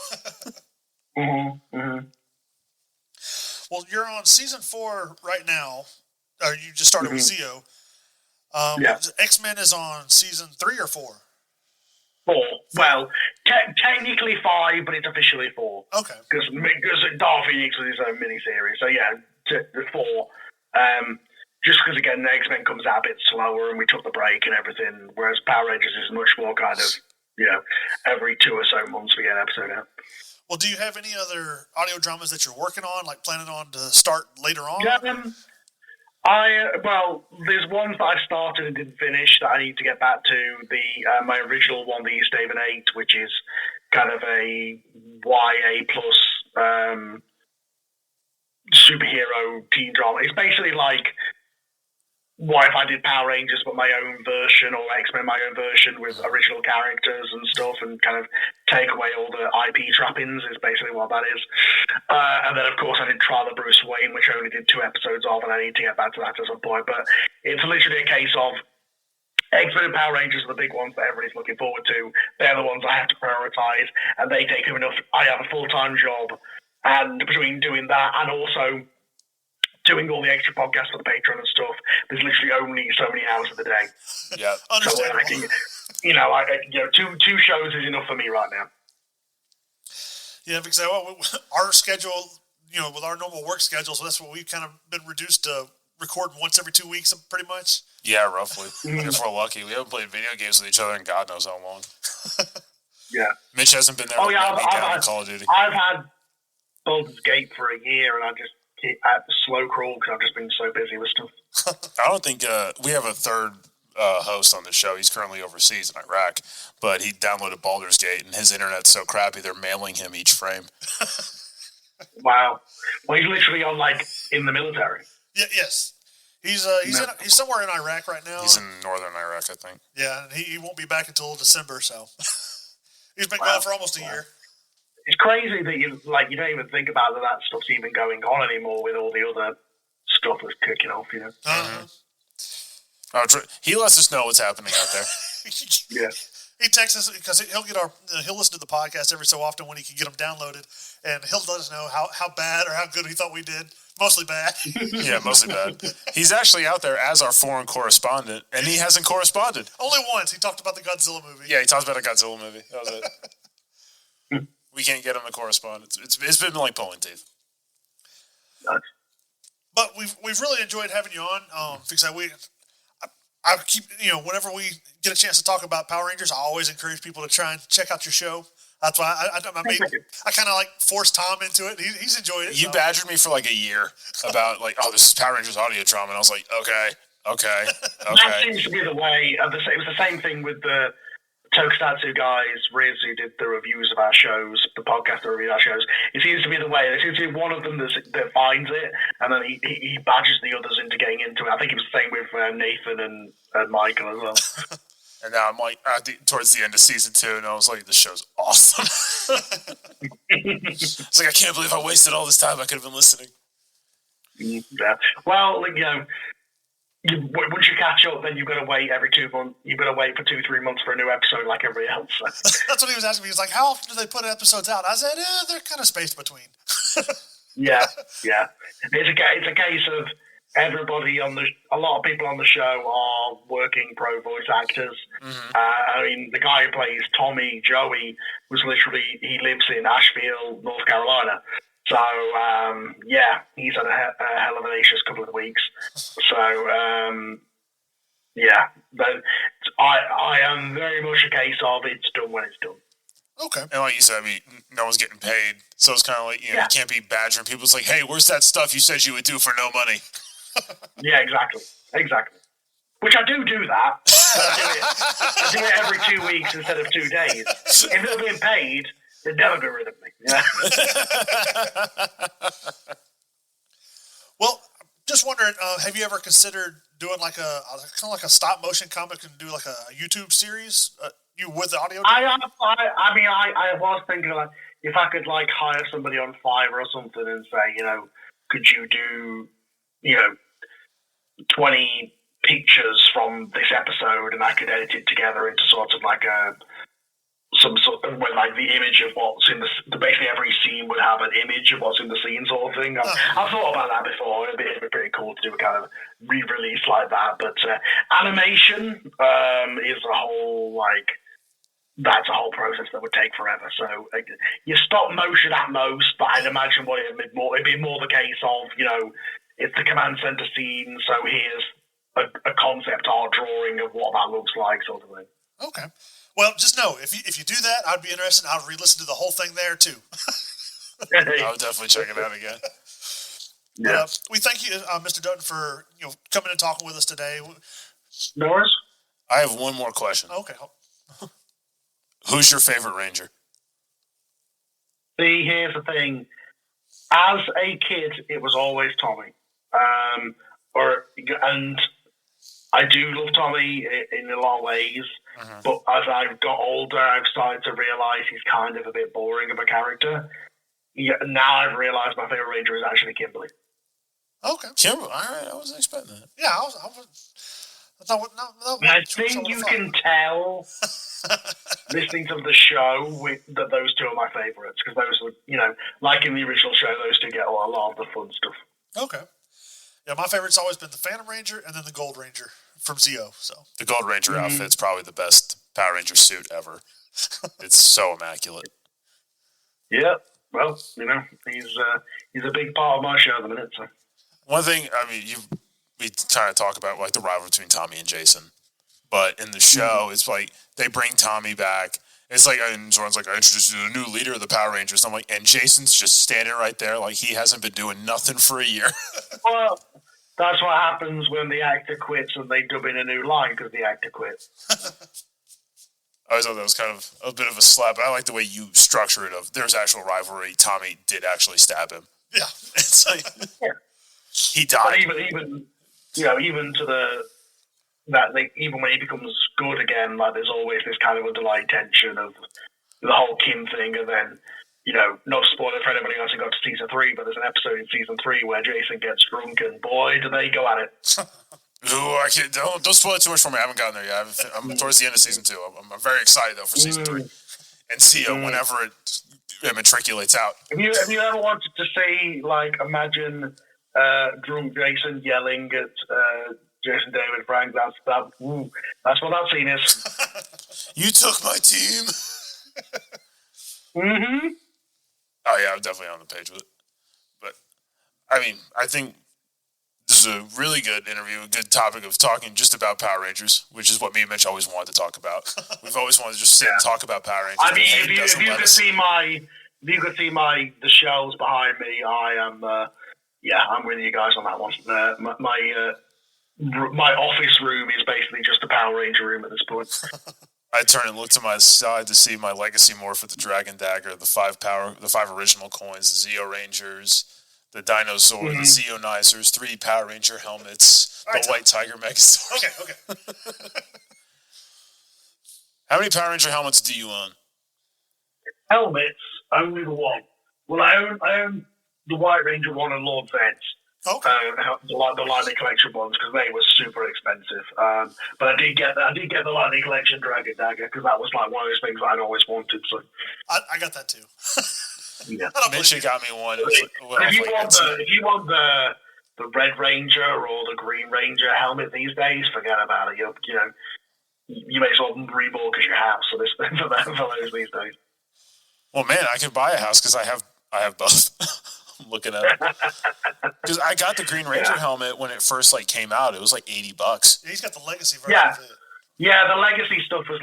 [SPEAKER 2] Well, you're on season 4 right now. Or you just started with Zio. X-Men is on season 3 or 4.
[SPEAKER 3] 4. Well, technically 5, but it's officially 4.
[SPEAKER 2] Okay.
[SPEAKER 3] Because Dark Phoenix was his own miniseries. So yeah, 4. Just because again, the X-Men comes out a bit slower, and we took the break and everything. Whereas Power Rangers is much more kind of, every 2 or so months we get an episode out.
[SPEAKER 2] Well, do you have any other audio dramas that you're working on, like planning on to start later on?
[SPEAKER 3] There's one that I started and didn't finish that I need to get back to. My original one, the East Haven 8, which is kind of a YA plus superhero teen drama. It's basically like, what if I did Power Rangers but my own version, or X-Men my own version with original characters and stuff, and kind of take away all the IP trappings is basically what that is. And then, of course, I did Trial of Bruce Wayne, which I only did 2 episodes of, and I need to get back to that at some point. But it's literally a case of X-Men and Power Rangers are the big ones that everybody's looking forward to. They're the ones I have to prioritize, and they take up enough. I have a full-time job, and between doing that and also doing all the extra podcasts for the Patreon and stuff, there's literally only so many hours of the day.
[SPEAKER 1] Yeah,
[SPEAKER 3] so I can, two shows is enough for me right now.
[SPEAKER 2] Yeah, because our schedule, with our normal work schedule, so that's what we've kind of been reduced to recording once every 2 weeks, pretty much.
[SPEAKER 1] Yeah, roughly. If we're lucky, we haven't played video games with each other in God knows how long.
[SPEAKER 3] Yeah,
[SPEAKER 1] Mitch hasn't been there.
[SPEAKER 3] I've had
[SPEAKER 1] Call of Duty.
[SPEAKER 3] I've had Baldur's Gate for a year, and I just at the slow crawl because I've just been so busy with stuff.
[SPEAKER 1] I don't think we have a third host on the show. He's currently overseas in Iraq, but he downloaded Baldur's Gate, and his internet's so crappy they're mailing him each frame.
[SPEAKER 3] Wow. Well, he's literally on in the military.
[SPEAKER 2] Yeah. Yes. He's somewhere in Iraq right now.
[SPEAKER 1] He's in northern Iraq, I think.
[SPEAKER 2] Yeah, and he won't be back until December. So he's been gone for almost a year.
[SPEAKER 3] It's crazy that you don't even think about that stuff's even going on anymore with all the other stuff that's kicking off,
[SPEAKER 1] He lets us know what's happening out there.
[SPEAKER 3] Yeah.
[SPEAKER 2] He texts us because he'll listen to the podcast every so often when he can get them downloaded, and he'll let us know how bad or how good he thought we did. Mostly bad.
[SPEAKER 1] Yeah, mostly bad. He's actually out there as our foreign correspondent, and he hasn't corresponded.
[SPEAKER 2] Only once. He talked about the Godzilla movie.
[SPEAKER 1] Yeah, he talked about a Godzilla movie. That was it. We can't get him to correspond. It's been like pulling teeth.
[SPEAKER 2] But we've really enjoyed having you on. Because I keep whenever we get a chance to talk about Power Rangers, I always encourage people to try and check out your show. That's why I kind of forced Tom into it. He's enjoyed it.
[SPEAKER 1] You badgered me for a year about this is Power Rangers audio drama, and I was like, okay.
[SPEAKER 3] That seems to be the way. It was the same thing with the Tokusatsu guys, Riz, who did the reviews of our shows, the podcast that reviewed our shows. It seems to be the way. There seems to be one of them that finds it, and then he badgers the others into getting into it. I think it was the same with Nathan and Michael as well.
[SPEAKER 1] And now I'm towards the end of season 2, and I was like, this show's awesome. It's I can't believe I wasted all this time. I could have been listening.
[SPEAKER 3] Yeah. Well, once you catch up, then you've got to wait every 2 months. You've got to wait for 2-3 months for a new episode, like everybody else.
[SPEAKER 2] That's what he was asking me. He was like, "How often do they put episodes out?" I said, "They're kind of spaced between."
[SPEAKER 3] Yeah. It's a case of everybody a lot of people on the show are working pro voice actors. Mm-hmm. The guy who plays Tommy, Joey, he lives in Asheville, North Carolina. So, he's had a hell of an anxious couple of weeks. So, but I am very much a case of it's done when it's done.
[SPEAKER 2] Okay.
[SPEAKER 1] And like you said, no one's getting paid. So it's kind of you can't be badgering people. It's like, hey, where's that stuff you said you would do for no money?
[SPEAKER 3] Yeah, exactly. Which I do that. I do it every 2 weeks instead of 2 days. If they're being paid, they'd never get rid of me. Yeah.
[SPEAKER 2] Well, Just wondering, have you ever considered doing like a kind of like a stop motion comic and do like a YouTube series? You with the audio?
[SPEAKER 3] I was thinking like if I could like hire somebody on Fiverr or something and say, could you do, 20 pictures from this episode and I could edit it together into sort of like some sort of where like the image of what's in basically every scene would have an image of what's in the scene sort of thing. I've thought about that before. It'd be pretty cool to do a kind of re-release like that. But animation is a whole that's a whole process that would take forever. So you stop motion at most, but I'd imagine it'd be more the case of, it's the command center scene, so here's a concept art drawing of what that looks like sort of thing.
[SPEAKER 2] Okay. Well, just know, if you do that, I'd be interested. I'd re-listen to the whole thing there, too.
[SPEAKER 1] I'll definitely check it out again.
[SPEAKER 3] Yeah.
[SPEAKER 2] We thank you, Mr. Dutton, for coming and talking with us today.
[SPEAKER 3] No worries.
[SPEAKER 1] I have one more question.
[SPEAKER 2] Okay.
[SPEAKER 1] Who's your favorite Ranger?
[SPEAKER 3] See, here's the thing. As a kid, it was always Tommy. And I do love Tommy in a lot of ways, but as I've got older, I've started to realise he's kind of a bit boring of a character. Yeah, now I've realised my favourite Ranger is actually Kimberly.
[SPEAKER 2] Okay.
[SPEAKER 1] Kimberly, all right, I wasn't expecting that.
[SPEAKER 2] Yeah,
[SPEAKER 3] I think you can tell, listening to the show, that those two are my favourites, because those were, like in the original show, those two get a lot of the fun stuff.
[SPEAKER 2] Okay. Yeah, my favorite's always been the Phantom Ranger and then the Gold Ranger from Zeo. So
[SPEAKER 1] the Gold Ranger outfit's probably the best Power Ranger suit ever. It's so immaculate.
[SPEAKER 3] Yeah, well, he's a big part of my show at the minute. So
[SPEAKER 1] one thing, we kind of talk about like the rivalry between Tommy and Jason, but in the show, it's like they bring Tommy back. It's like, and Zorn's like, I introduced you to the new leader of the Power Rangers. I'm like, and Jason's just standing right there like he hasn't been doing nothing for a year.
[SPEAKER 3] Well, that's what happens when the actor quits and they dub in a new line because the actor quit.
[SPEAKER 1] I always thought that was kind of a bit of a slap, but I like the way you structure it of there's actual rivalry. Tommy did actually stab him.
[SPEAKER 2] Yeah.
[SPEAKER 1] It's like, he died.
[SPEAKER 3] But even to even when he becomes good again, like there's always this kind of underlying tension of the whole Kim thing, and then no spoiler for anybody else who got to season 3, but there's an episode in season 3 where Jason gets drunk, and boy, do they go at it.
[SPEAKER 1] Ooh, I can't, don't spoil it too much for me. I haven't gotten there yet. I'm towards the end of season 2. I'm very excited though for season 3, and see whenever it matriculates out.
[SPEAKER 3] Have you ever wanted to see imagine drunk Jason yelling at Jason David Frank? That's what that scene is.
[SPEAKER 1] You took my team. Oh yeah, I'm definitely on the page with it. But I think this is a really good interview, a good topic of talking just about Power Rangers, which is what me and Mitch always wanted to talk about. We've always wanted to just sit and talk about Power Rangers.
[SPEAKER 3] If you could see the shelves behind me, I'm with you guys on that one. My office room is basically just a Power Ranger room at this point.
[SPEAKER 1] I turn and look to my side to see my legacy morph with the Dragon Dagger, the 5 original coins, the Zeo Rangers, the Dinosaur, the Zeonizers, 3 Power Ranger helmets, the White Tiger Megazord.
[SPEAKER 2] Okay.
[SPEAKER 1] How many Power Ranger helmets do you own?
[SPEAKER 3] Helmets, only the one. Well, I own the White Ranger one and Lord Zed's.
[SPEAKER 2] Okay.
[SPEAKER 3] The Lightning Collection ones because they were super expensive. But I did get the Lightning Collection Dragon Dagger because that was like one of those things I'd always wanted. So
[SPEAKER 2] I got that too.
[SPEAKER 3] Yeah.
[SPEAKER 1] Mitch got me one.
[SPEAKER 3] If you want the Red Ranger or the Green Ranger helmet these days, forget about it. You may as well remortgage your house for those these days.
[SPEAKER 1] Well, man, I can buy a house because I have both. I'm looking at it because I got the Green Ranger helmet when it first came out. It was $80.
[SPEAKER 2] Yeah, he's got the legacy version of it.
[SPEAKER 3] Yeah, the legacy stuff was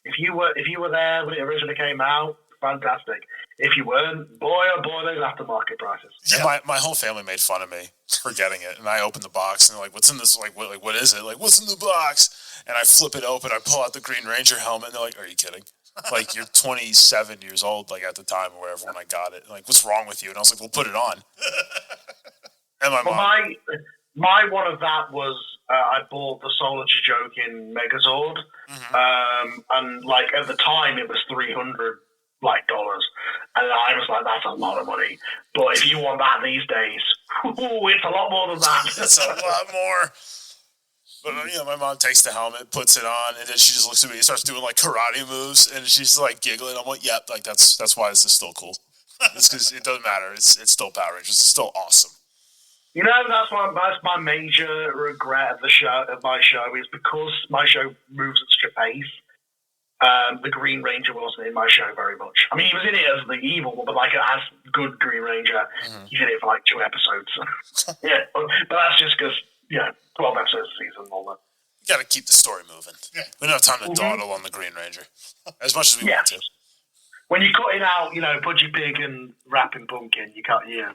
[SPEAKER 3] if you were there when it originally came out, fantastic. If you weren't, boy oh boy, those aftermarket prices.
[SPEAKER 1] Yeah. And my whole family made fun of me for getting it, and I opened the box and they're like, "What's in this? What is it? What's in the box?" And I flip it open, I pull out the Green Ranger helmet, and they're like, "Are you kidding? You're 27 years old, at the time or whatever when I got it. What's wrong with you?" And I was like, "Well, put it on." And my mom.
[SPEAKER 3] My one of that was I bought the Solar Jokin Megazord, and like at the time it was $300 dollars, and I was like, that's a lot of money. But if you want that these days, it's a lot more than that.
[SPEAKER 1] It's a lot more. But my mom takes the helmet, puts it on, and then she just looks at me and starts doing like karate moves, and she's like giggling. I'm like, yep, like that's why this is still cool. It's because it doesn't matter. It's still Power Rangers. It's still awesome.
[SPEAKER 3] That's my major regret of my show is because my show moves at such a pace. The Green Ranger wasn't in my show very much. I mean, he was in it as the evil one, but like as good Green Ranger, he's in it for like 2 episodes. Yeah, but that's just because 12 episodes a season and all that.
[SPEAKER 1] You got to keep the story moving. Yeah. We don't have time to dawdle on the Green Ranger as much as we want to.
[SPEAKER 3] When you're cutting out, Pudgy Pig and Rapping Pumpkin, you can't. Yeah.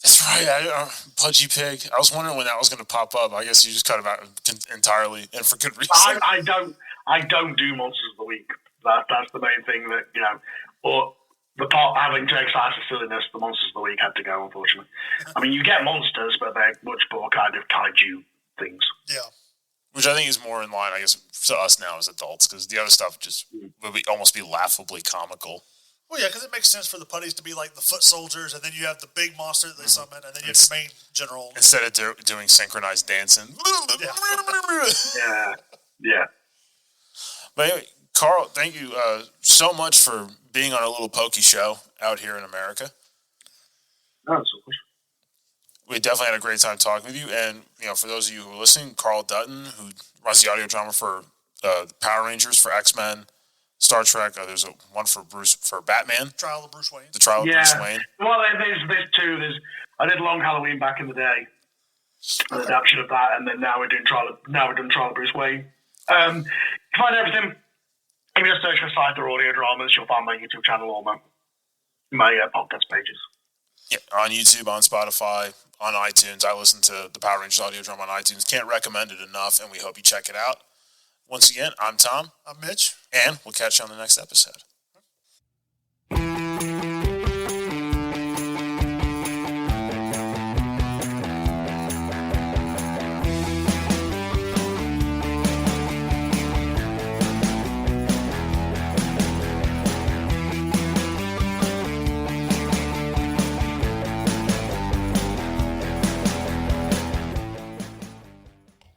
[SPEAKER 1] That's right. Pudgy Pig. I was wondering when that was going to pop up. I guess you just cut him out entirely, and for good reason.
[SPEAKER 3] I don't do Monsters of the Week. That's the main thing that Or the part having to exercise the silliness, the Monsters of the Week had to go. Unfortunately, I mean you get monsters, but they're much more kind of kaiju things.
[SPEAKER 2] Yeah.
[SPEAKER 1] Which I think is more in line, I guess, to us now as adults, because the other stuff just would almost be laughably comical.
[SPEAKER 2] Well, yeah, because it makes sense for the putties to be like the foot soldiers, and then you have the big monster that they summon, and then you have the main general.
[SPEAKER 1] Instead of doing synchronized dancing.
[SPEAKER 3] Yeah.
[SPEAKER 1] But anyway, Karl, thank you so much for being on a little pokey show out here in America.
[SPEAKER 3] No, it's so cool.
[SPEAKER 1] We definitely had a great time talking with you. And, for those of you who are listening, Karl Dutton, who runs the audio drama for Power Rangers, for X-Men, Star Trek. There's one for Batman.
[SPEAKER 2] Trial of Bruce Wayne.
[SPEAKER 1] The Trial of Bruce Wayne.
[SPEAKER 3] Well, there's two. I did Long Halloween back in the day, an adaptation of that, and then now we're doing Trial of Bruce Wayne. To find everything, if you just search for Cypher Audio Dramas, you'll find my YouTube channel or my podcast pages.
[SPEAKER 1] Yeah, on YouTube, on Spotify, on iTunes. I listen to the Power Rangers audio drama on iTunes. Can't recommend it enough, and we hope you check it out. Once again, I'm Tom.
[SPEAKER 2] I'm Mitch.
[SPEAKER 1] And we'll catch you on the next episode.